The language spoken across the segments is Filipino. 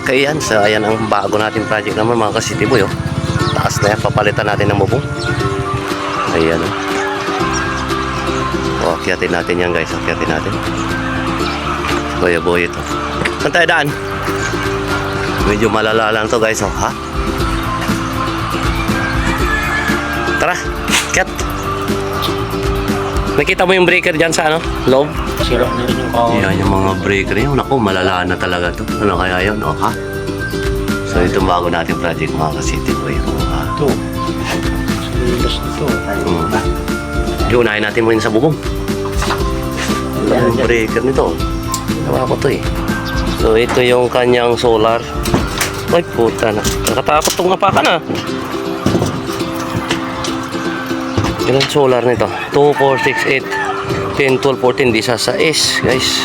Okay yan. So ayan ang bago natin project naman mga ka-City Boy. Oh. Taas na yan. Papalitan natin ng bubong. Ayan. Oh. Akyatin natin yan guys. Akyatin natin. Kuya boy ito. Saan tayo daan? Medyo malala lang to guys. Oh. Ha? Tara. Akyat. Nakita mo yung breaker dyan sa ano? Loob? Sira na rin yung kawan. Yan yung mga breaker yun. Naku, malala na talaga to. Ano kaya yun? O, ha? So, itong bago nating project mga ka-City Boy. O, ha? Ito. Salilas nito. Unahin natin mo yun sa bubong. Yung breaker nito. Nawa ko to eh. So, ito yung kanyang solar. Ay, puta na. Nakatakot tong apakan ah. Ilan solar nito? 2, 4, 6, 8, 10, 12, 14. Di sa S, guys.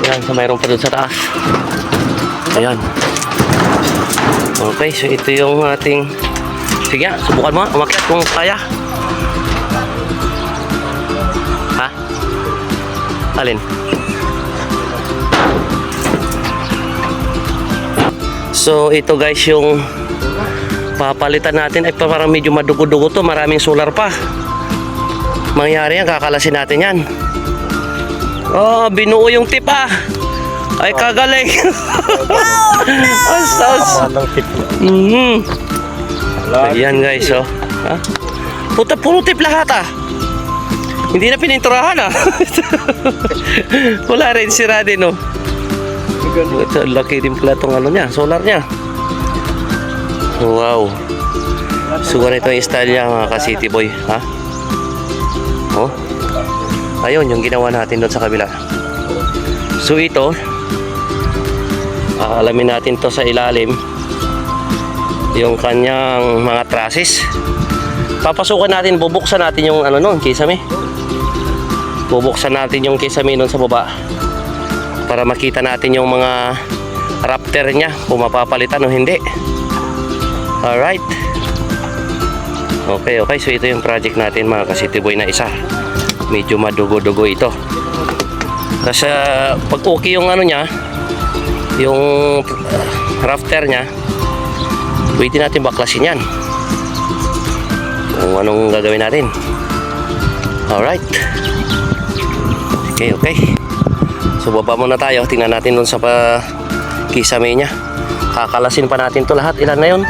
Ayan, so mayroon pa dun sa taas. Ayan. Okay, so ito yung ating... Sige, subukan mo. Umakyat kung kaya. Ha? Alin? So, ito guys yung... papalitan natin ay parang medyo madugo-dugo to, maraming solar pa. Mangyari yan, kakalasin natin yan. Oh, binuo yung tip ah. Ay kagaling. Asas. Ayan guys oh. Ha? Puta, puro tip lahat ah. Hindi na pininturahan ah. Wala rin, sira din oh. Ito, laki din pala itong ano niya, solar niya. Wow. Siguro ito yung style niya mga ka-City Boy. Ha? Oh. Ayun, yung ginawa natin doon sa kabila. So ito, alamin natin to sa ilalim. Yung kanyang mga trusses. Papasukan natin, bubuksan natin yung ano nun, kisame. Bubuksan natin yung kisame nun sa baba. Para makita natin yung mga rafter niya, kung mapapalitan o hindi. Alright. Okay, okay. So ito yung project natin mga ka-City Boy na isa. Medyo madugo-dugo ito. Kasi pag okay yung ano niya, yung rafter niya, pwede natin baklasin yan. Kung anong gagawin natin. Alright. Okay, okay. So baba muna tayo. Tingnan natin dun sa kisame niya. Kakalasin pa natin to lahat. Ilan na yun?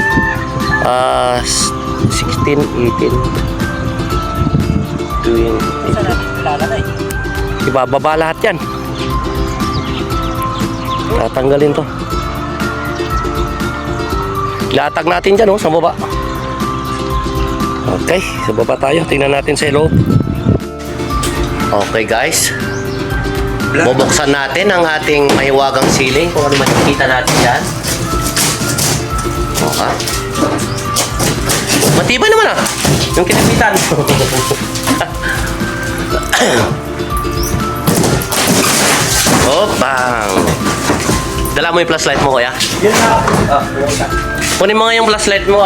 16, 18, 20. Ibababa lahat yan. Tatanggalin to. Ilatag natin dyan oh, sa baba. Okay, sa baba tayo. Tingnan natin sa loob. Okay guys, bubuksan natin ang ating mahiwagang ceiling. Kung ano makikita natin dyan. Okay. Matibay naman ah. Yung kinapitan. Oh, bang. Dala mo yung flashlight mo, kuya? Kunin mo nga yung flashlight mo,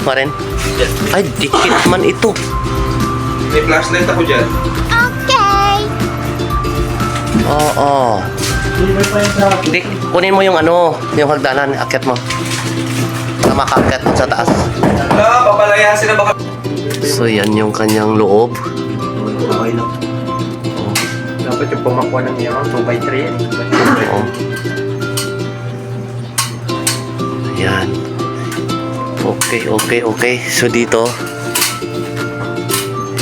Maren. Ay, dikit man ito. May flashlight ako dyan. Okay. Oo. Kunin mo yung ano, yung hagdanan, akyat mo. Para makaakyat sa taas. Wala, papalayasin na baka. So yan yung kanyang loob. Okay lang. Dapat yung pumakuha ng iyang 2x3 yan. Oo. Yan. Okay, okay, okay. So dito.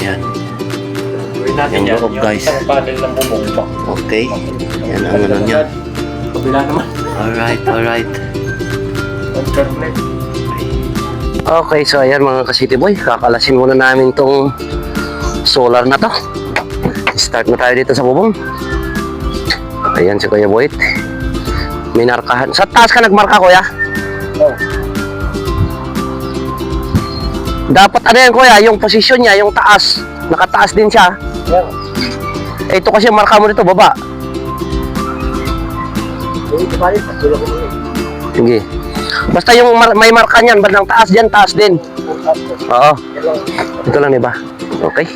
Yan. Gawin natin Yung yan. loob, guys. Isang panel ng bubong pa. Okay. Yan ang ano niya. Kabila naman. Alright, alright. Alternate. Okay, so ayan mga ka-City Boy. Kakalasin muna namin tong solar na to. Start na tayo dito sa bubong. Ayan si Kuya Boyt. May narkahan. Sa taas ka nagmarka, Kuya? Oh. Dapat ano yan, Kuya, yung posisyon niya, yung taas. Nakataas din siya. Yan. Ito kasi marka mo dito, baba. Ito ba rin? Patulog ko yun. Sige. Basta yung may marka niyan, bandang taas dyan, taas din. Oo. Ito lang, diba? Okay.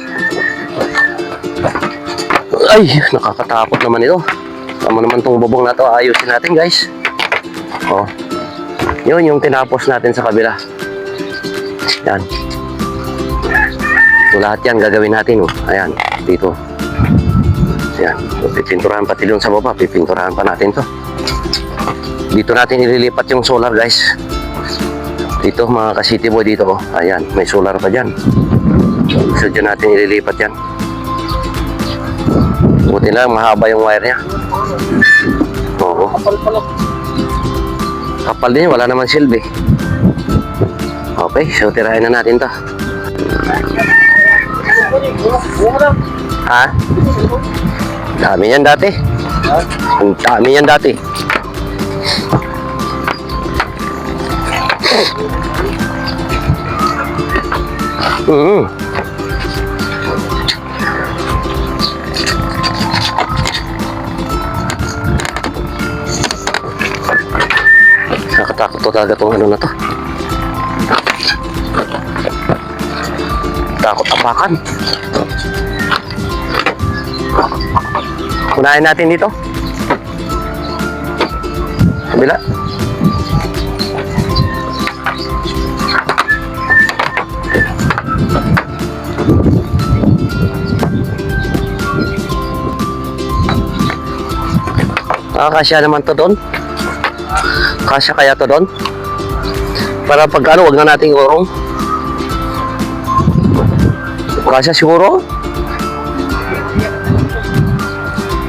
Ay, nakakatakot naman ito. Tama naman tong bubong na to. Ayusin natin, guys. Oh. Yun yung tinapos natin sa kabila. Yan. So, lahat yan gagawin natin. Oh. Ayan, dito. Yan. So, pipinturahan pati doon sa baba. Pipinturahan pa natin to. Dito natin ililipat yung solar, guys. Dito, mga ka-city boy dito. Oh. Ayan, may solar pa dyan. So, dyan natin ililipat yan. Buti lang, mahaba yung wire niya. Oo. Kapal din, wala naman silbi. Okay, so tirahin na natin to. Ha? Dami yan dati. Ang dami yan dati. Nakatakot to talaga tong ano na to. Takot apakan. Unahin natin dito. Kabila. Kasya naman to doon. Kasya kaya to doon? Para pag ano, wag na nating urong. Kasya siguro?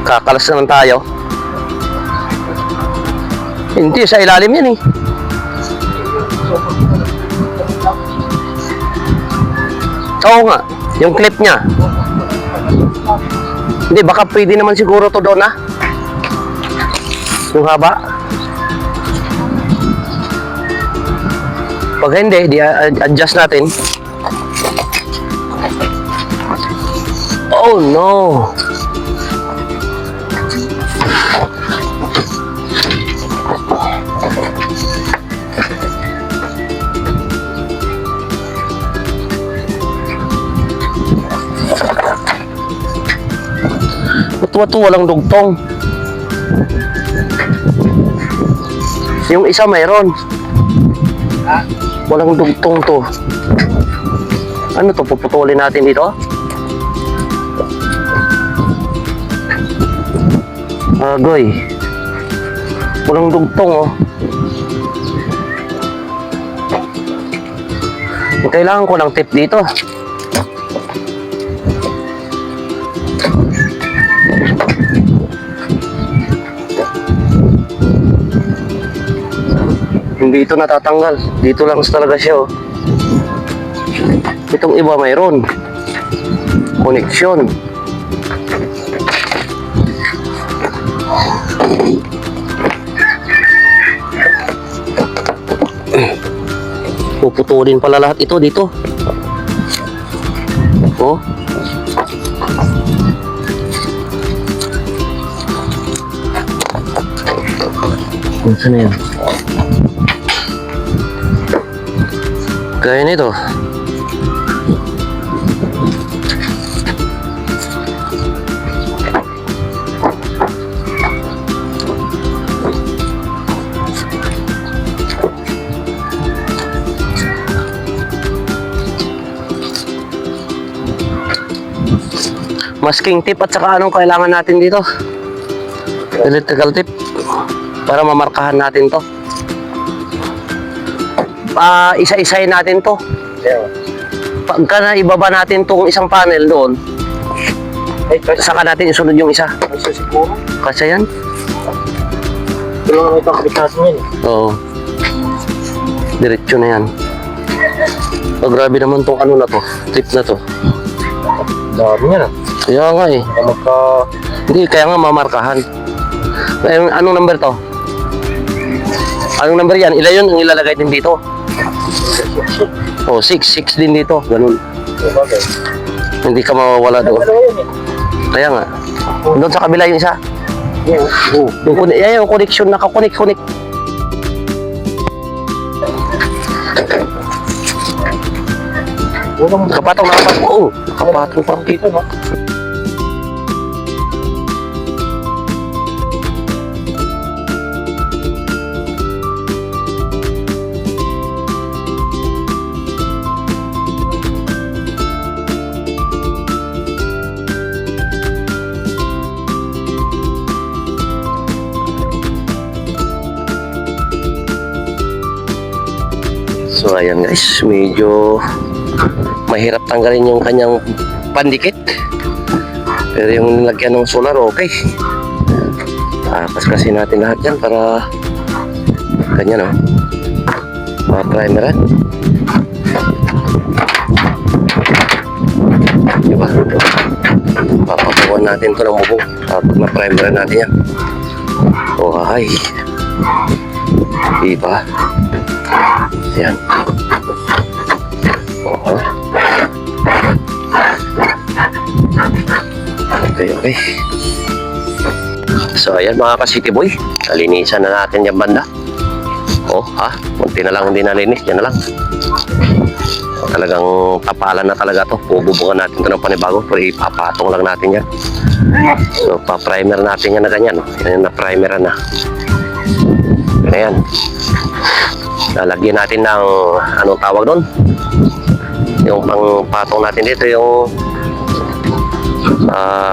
Kakalas naman tayo. Hindi, sa ilalim yan eh. Oo nga, yung clip niya. Hindi, baka pwede naman siguro to doon ah. Yung haba. Pag hindi, di-adjust natin. Oh no! Ba't walang dugtong? Yung isa mayroon. Walang dugtong to. Ano to? Puputulin natin dito? Agoy. Walang dugtong oh. Kailangan ko ng tip dito. Hindi ito natatanggal. Dito lang talaga siya oh. Itong iba mayroon connection. Puputulin pala lahat ito dito. Oh. Saan na yan? Kaya nito. Masking tip at saka anong kailangan natin dito? Electrical tip para mamarkahan natin to. Isa-isahin natin to. Pagka na ibaba natin tong isang panel doon, saka natin isunod yung isa. Kasi yan? Ito lang ito kapitasin yan. Oo. Diretso na yan. Oh, grabe naman tong ano na to. Tip na to. Dami yan ah. Kaya nga eh. Hindi, kaya nga mamarkahan. Anong number to? Anong number yan? Ilan yun ang ilalagay din dito? Oh, 6 din dito. Ganun. Hindi ka mawawala doon. Kaya nga. Doon sa kabila yung isa. Oh, yung connection, nakakonect. Kapatong. Oo, kapatong parang dito. So ayan guys, medyo mahirap tanggalin yung kanyang pandikit. Pero yung nilagyan ng solar, okay. Paskasin natin lahat yan para ganyan o. Primeran. Diba? Papakuhan natin ito ng bubong. Tapos na-primeran natin yan. Oh, ay. Diba? Yan. Oh. Okay. So, ayan mga ka-city boy. Nalinisan na natin yung banda. Oh, munti na lang hindi nalinis. Yan na lang. Talagang tapalan na talaga to. Bububukan natin to ng panibago. Pero ipapatong lang natin yan. So, pa-primer natin yan na ganyan. Yan na primer na. Ayan. Lalagyan natin ng anong tawag doon? Yung pang-patong natin dito, yung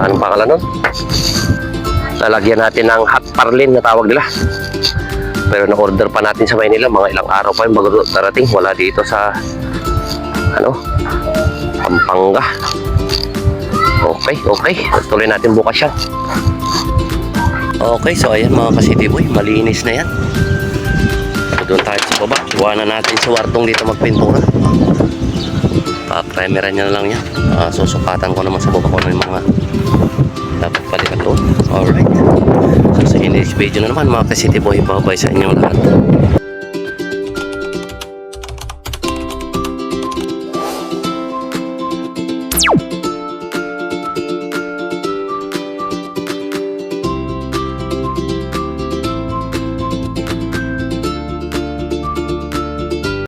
anong pangalan doon? Lalagyan natin ng hot parlin na tawag nila. Pero na-order pa natin sa Maynila, mga ilang araw pa yung bago darating. Wala dito sa Pampanga. Okay. Tuloy natin bukas yan. Okay, so ayan mga ka-city boy, malinis na yan. Doon tayo sa baba. Iwanan natin sa wartong dito magpintura. Primeran niya na lang yan. Susukatan ko naman sa baba ko ng mga dapat palitan doon. Alright. So sa next video na naman mga ka-city boy, bye-bye sa inyong lahat.